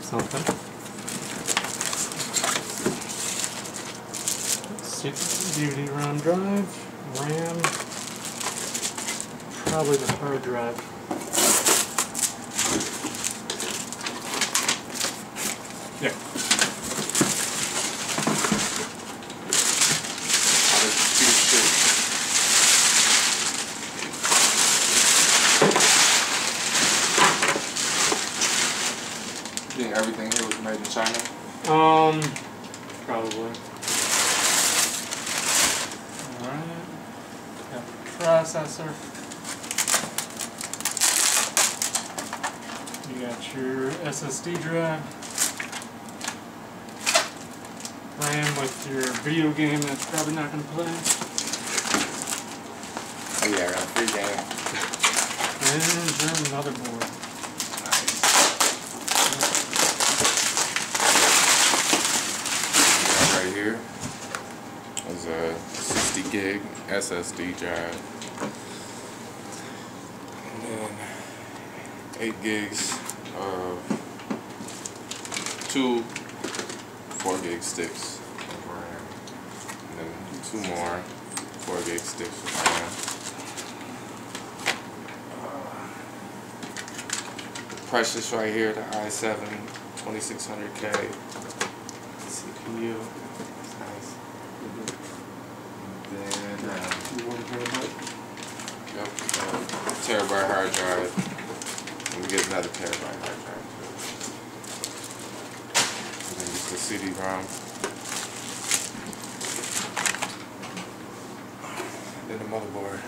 something. DVD-ROM drive, RAM, probably the hard drive. Yeah. You think everything here was made in China? Probably. Alright. Got the processor. You got your SSD drive. RAM with your video game that's probably not going to play. Oh yeah, I got a free game. And your motherboard. Nice. Right here is a 60 gig SSD drive. And then 8 gigs of 2 4 gig sticks of RAM. And then 2 more 4 gig sticks of RAM. Precious right here, the i7 2600K CPU. That's nice. And then, yep, terabyte hard drive. And we get another terabyte hard drive. And then just the CD-ROM. Then the motherboard.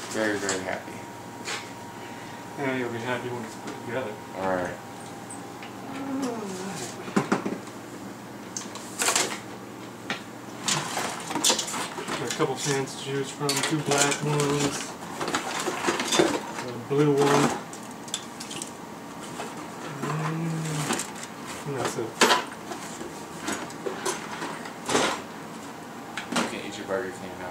Very, very happy. Yeah, you'll be happy when it's put together. Alright. Got a couple fans to choose from. 2 black ones. A blue one. And that's it. You can eat your Burger King now.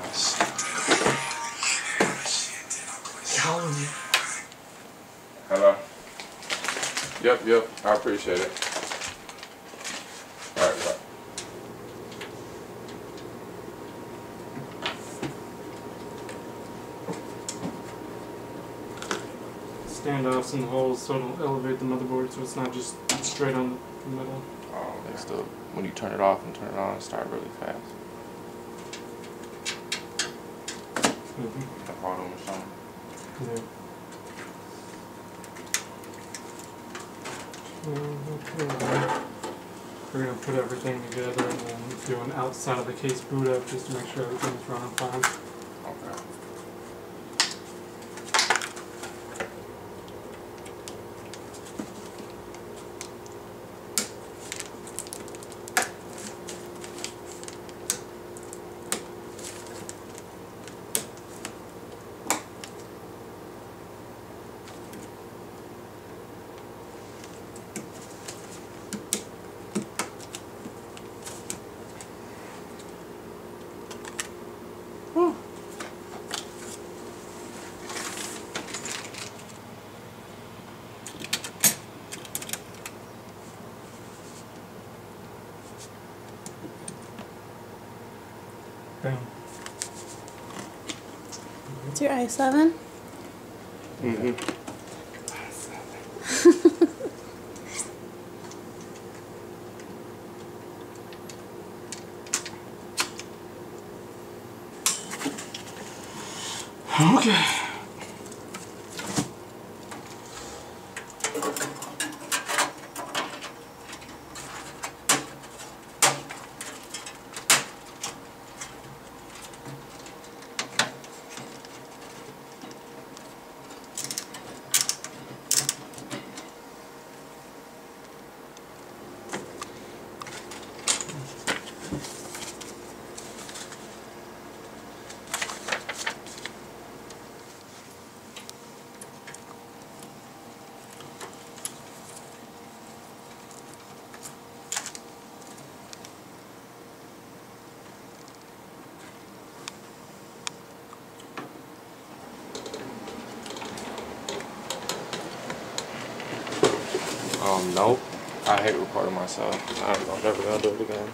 Hello? Yep, I appreciate it. Alright, bye. Standoffs in the holes so it'll elevate the motherboard so it's not just straight on the middle. Oh, they still, when you turn it off and turn it on, it starts really fast. The hard on the phone. Yeah. Okay. We're going to put everything together and then do an outside of the case boot up just to make sure everything's running fine. Okay. Boom. It's your i7? Mm-hmm. Okay. Nope. I hate recording myself. I'm never gonna do it again.